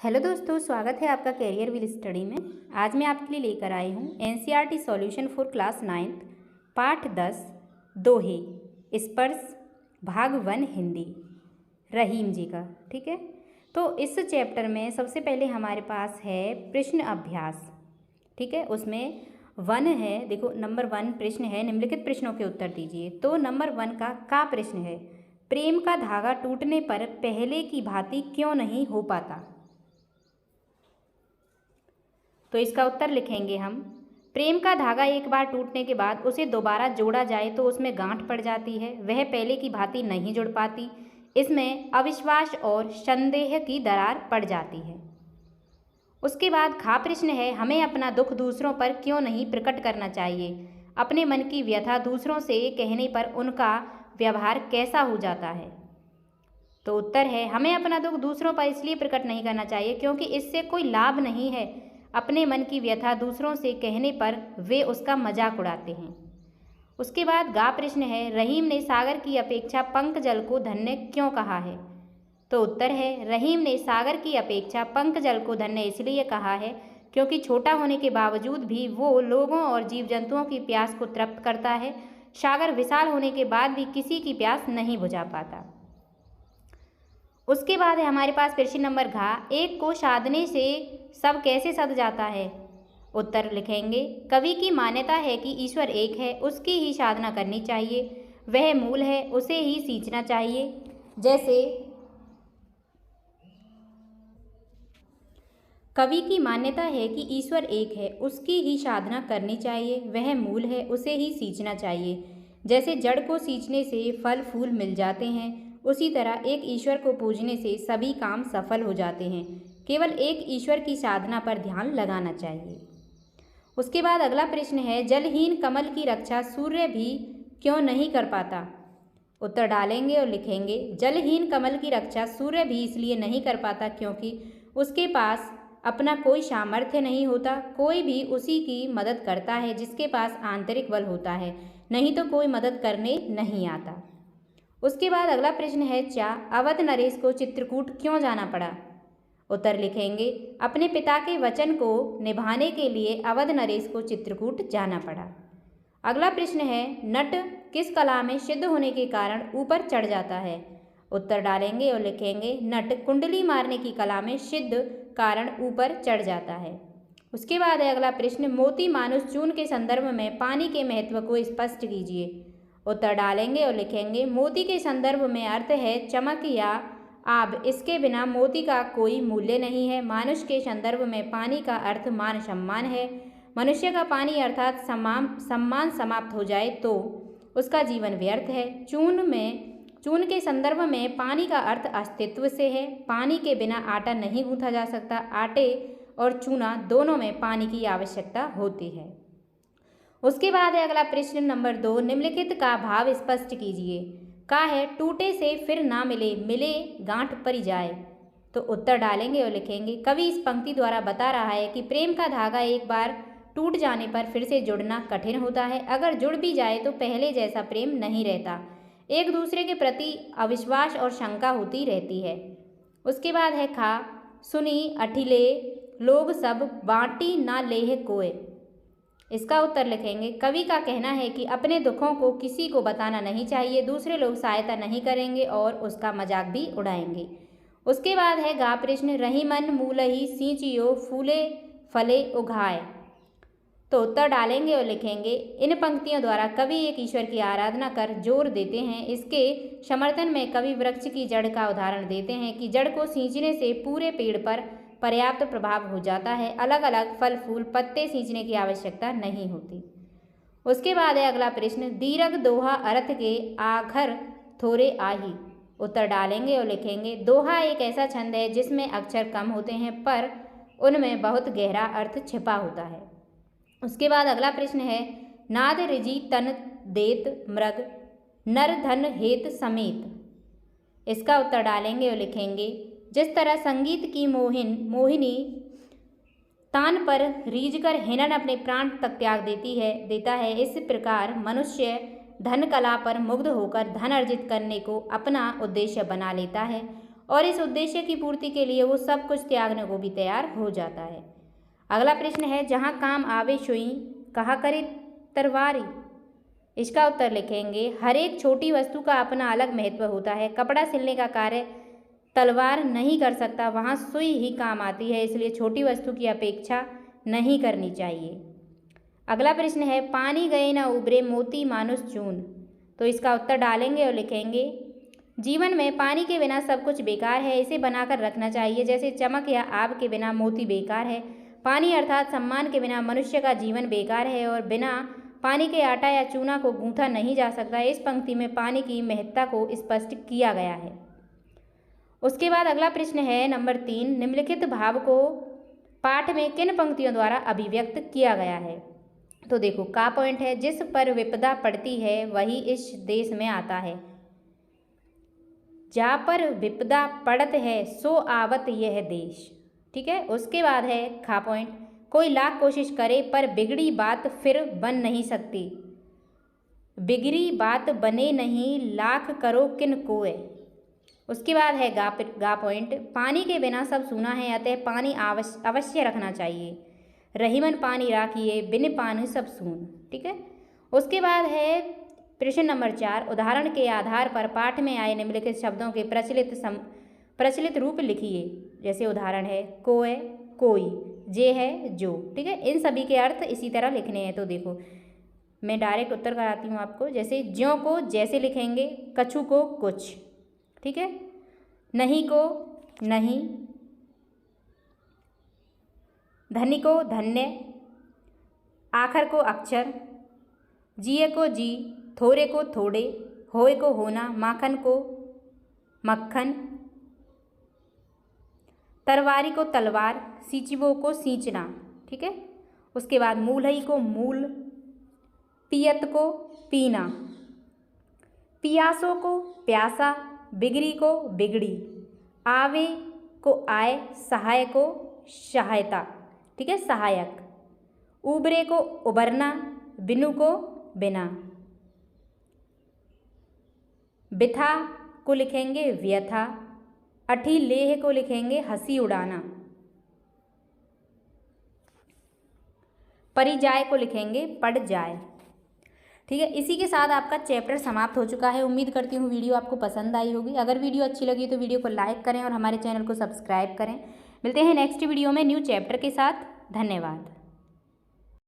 Hello दोस्तों, स्वागत है आपका कैरियर विल स्टडी में। आज मैं आपके लिए लेकर आई हूँ NCERT solution for class 9th पाठ 10 दोहे स्पर्श भाग 1 हिंदी रहीम जी का। ठीक है, तो इस चैप्टर में सबसे पहले हमारे पास है प्रश्न अभ्यास। ठीक है, उसमें 1 है, देखो नंबर 1 प्रश्न है, निम्नलिखित प्रश्नों के उत्तर दीजिए। तो नंबर 1 का प्रश्न है, प्रेम का धागा टूटने पर पहले की भांति क्यों नहीं हो पाता। तो इसका उत्तर लिखेंगे हम, प्रेम का धागा एक बार टूटने के बाद उसे दोबारा जोड़ा जाए तो उसमें गांठ पड़ जाती है, वह पहले की भांति नहीं जुड़ पाती। इसमें अविश्वास और संदेह की दरार पड़ जाती है। उसके बाद खा प्रश्न है, हमें अपना दुख दूसरों पर क्यों नहीं प्रकट करना चाहिए। अपने मन की व्यथा दूसरों से कहने पर उनका व्यवहार कैसा हो जाता है। तो उत्तर है, हमें अपना दुख दूसरों पर इसलिए प्रकट नहीं करना चाहिए क्योंकि इससे कोई लाभ नहीं है। अपने मन की व्यथा दूसरों से कहने पर वे उसका मजाक उड़ाते हैं। उसके बाद गा प्रश्न है, रहीम ने सागर की अपेक्षा पंकजल को धन्य क्यों कहा है। तो उत्तर है, रहीम ने सागर की अपेक्षा पंकजल को धन्य इसलिए कहा है क्योंकि छोटा होने के बावजूद भी वो लोगों और जीव जंतुओं की प्यास को तृप्त करता है। सागर विशाल होने के बाद भी किसी की प्यास नहीं बुझा पाता। उसके बाद है हमारे पास प्रश्न नंबर घा, एक को साधने से सब कैसे सध जाता है। उत्तर लिखेंगे, कवि की मान्यता है कि ईश्वर एक है, उसकी ही साधना करनी चाहिए, वह मूल है, उसे ही सींचना चाहिए। जैसे कवि की मान्यता है कि ईश्वर एक है, उसकी ही साधना करनी चाहिए, वह मूल है, उसे ही सींचना चाहिए। जैसे जड़ को सींचने से फल फूल मिल जाते हैं, उसी तरह एक ईश्वर को पूजने से सभी काम सफल हो जाते हैं। केवल एक ईश्वर की साधना पर ध्यान लगाना चाहिए। उसके बाद अगला प्रश्न है, जलहीन कमल की रक्षा सूर्य भी क्यों नहीं कर पाता। उत्तर डालेंगे और लिखेंगे, जलहीन कमल की रक्षा सूर्य भी इसलिए नहीं कर पाता क्योंकि उसके पास अपना कोई सामर्थ्य नहीं होता। कोई भी उसी की मदद करता है जिसके पास आंतरिक बल होता है, नहीं तो कोई मदद करने नहीं आता। उसके बाद अगला प्रश्न है, अवध नरेश को चित्रकूट क्यों जाना पड़ा। उत्तर लिखेंगे, अपने पिता के वचन को निभाने के लिए अवध नरेश को चित्रकूट जाना पड़ा। अगला प्रश्न है, नट किस कला में सिद्ध होने के कारण ऊपर चढ़ जाता है। उत्तर डालेंगे और लिखेंगे, नट कुंडली मारने की कला में सिद्ध कारण ऊपर चढ़ जाता है। उसके बाद है अगला प्रश्न, मोती मानुष चून के संदर्भ में पानी के महत्व को स्पष्ट कीजिए। उत्तर डालेंगे और लिखेंगे, मोती के संदर्भ में अर्थ है चमक या आब, इसके बिना मोती का कोई मूल्य नहीं है। मानुष के संदर्भ में पानी का अर्थ मान सम्मान है। मनुष्य का पानी अर्थात सम्मान समाप्त हो जाए तो उसका जीवन व्यर्थ है। चून के संदर्भ में पानी का अर्थ अस्तित्व से है। पानी के बिना आटा नहीं गूंथा जा सकता। आटे और चूना दोनों में पानी की आवश्यकता होती है। उसके बाद है अगला प्रश्न नंबर 2, निम्नलिखित का भाव स्पष्ट कीजिए। का है, टूटे से फिर ना मिले, मिले गांठ परी जाए। तो उत्तर डालेंगे और लिखेंगे, कवि इस पंक्ति द्वारा बता रहा है कि प्रेम का धागा एक बार टूट जाने पर फिर से जुड़ना कठिन होता है। अगर जुड़ भी जाए तो पहले जैसा प्रेम नहीं रहता। एक दूसरे के प्रति अविश्वास और शंका होती रहती है। उसके बाद है खा, सुनी अठिले लोग सब बांटी ना लेह कोय। इसका उत्तर लिखेंगे, कवि का कहना है कि अपने दुखों को किसी को बताना नहीं चाहिए, दूसरे लोग सहायता नहीं करेंगे और उसका मजाक भी उड़ाएंगे। उसके बाद है गा प्रश्न, रहीमन मूलही सींचियो फूले फले उघाए। तो उत्तर डालेंगे और लिखेंगे, इन पंक्तियों द्वारा कवि एक ईश्वर की आराधना कर जोर देते हैं। इसके समर्थन में कवि वृक्ष की जड़ का उदाहरण देते हैं कि जड़ को सींचने से पूरे पेड़ पर पर्याप्त प्रभाव हो जाता है। अलग अलग फल फूल पत्ते सींचने की आवश्यकता नहीं होती। उसके बाद है अगला प्रश्न, दीर्घ दोहा अर्थ के आखर थोरे आही। उत्तर डालेंगे और लिखेंगे, दोहा एक ऐसा छंद है जिसमें अक्षर कम होते हैं पर उनमें बहुत गहरा अर्थ छिपा होता है। उसके बाद अगला प्रश्न है, नाद रिजी तन देत मृग नर धन हेत समेत। इसका उत्तर डालेंगे और लिखेंगे, जिस तरह संगीत की मोहिनी तान पर रीझ कर हिरन अपने प्राण तक त्याग देता है, इस प्रकार मनुष्य धन कला पर मुग्ध होकर धन अर्जित करने को अपना उद्देश्य बना लेता है और इस उद्देश्य की पूर्ति के लिए वो सब कुछ त्यागने को भी तैयार हो जाता है। अगला प्रश्न है, जहाँ काम आवे सुई कहा करे तरवारी। इसका उत्तर लिखेंगे, हर एक छोटी वस्तु का अपना अलग महत्व होता है। कपड़ा सिलने का कार्य तलवार नहीं कर सकता, वहाँ सुई ही काम आती है, इसलिए छोटी वस्तु की अपेक्षा नहीं करनी चाहिए। अगला प्रश्न है, पानी गए न उबरे मोती मानुष चून। तो इसका उत्तर डालेंगे और लिखेंगे, जीवन में पानी के बिना सब कुछ बेकार है, इसे बनाकर रखना चाहिए। जैसे चमक या आग के बिना मोती बेकार है, पानी अर्थात सम्मान के बिना मनुष्य का जीवन बेकार है और बिना पानी के आटा या चूना को गूंथा नहीं जा सकता। इस पंक्ति में पानी की महत्ता को स्पष्ट किया गया है। उसके बाद अगला प्रश्न है नंबर 3, निम्नलिखित भाव को पाठ में किन पंक्तियों द्वारा अभिव्यक्त किया गया है। तो देखो, का पॉइंट है, जिस पर विपदा पड़ती है वही इस देश में आता है। जा पर विपदा पड़त है सो आवत यह देश। ठीक है। उसके बाद है खा पॉइंट, कोई लाख कोशिश करे पर बिगड़ी बात फिर बन नहीं सकती। बिगड़ी बात बने नहीं, लाख करो किन कोय। उसके बाद है गा पॉइंट, पानी के बिना सब सूना है, अतः पानी अवश्य रखना चाहिए। रहीमन पानी राखिए, बिन पानी सब सून। ठीक है। उसके बाद है प्रश्न नंबर 4, उदाहरण के आधार पर पाठ में आए निम्नलिखित शब्दों के प्रचलित रूप लिखिए। जैसे उदाहरण है कोय कोई, जे है जो। ठीक है। इन सभी के अर्थ इसी तरह लिखने हैं। तो देखो, मैं डायरेक्ट उत्तर कराती हूँ आपको। जैसे ज्यों को जैसे लिखेंगे, कछु को कुछ। ठीक है। नहीं को नहीं, धनी को धन्य, आखर को अक्षर, जिए को जी, थोड़े को थोड़े, होए को होना, माखन को मक्खन, तरवारी को तलवार, सींचबो को सींचना। ठीक है। उसके बाद मूलई को मूल, पियत को पीना, पियासो को प्यासा, बिगड़ी को बिगड़ी, आवे को आय, सहाय को सहायता। ठीक है, सहायक। उबरे को उबरना, बिनु को बिना। बिथा को लिखेंगे व्यथा, अठी लेह को लिखेंगे हंसी उड़ाना, परिजाय को लिखेंगे पड़ जाए। ठीक है। इसी के साथ आपका चैप्टर समाप्त हो चुका है। उम्मीद करती हूँ वीडियो आपको पसंद आई होगी। अगर वीडियो अच्छी लगी तो वीडियो को लाइक करें और हमारे चैनल को सब्सक्राइब करें। मिलते हैं नेक्स्ट वीडियो में न्यू चैप्टर के साथ। धन्यवाद।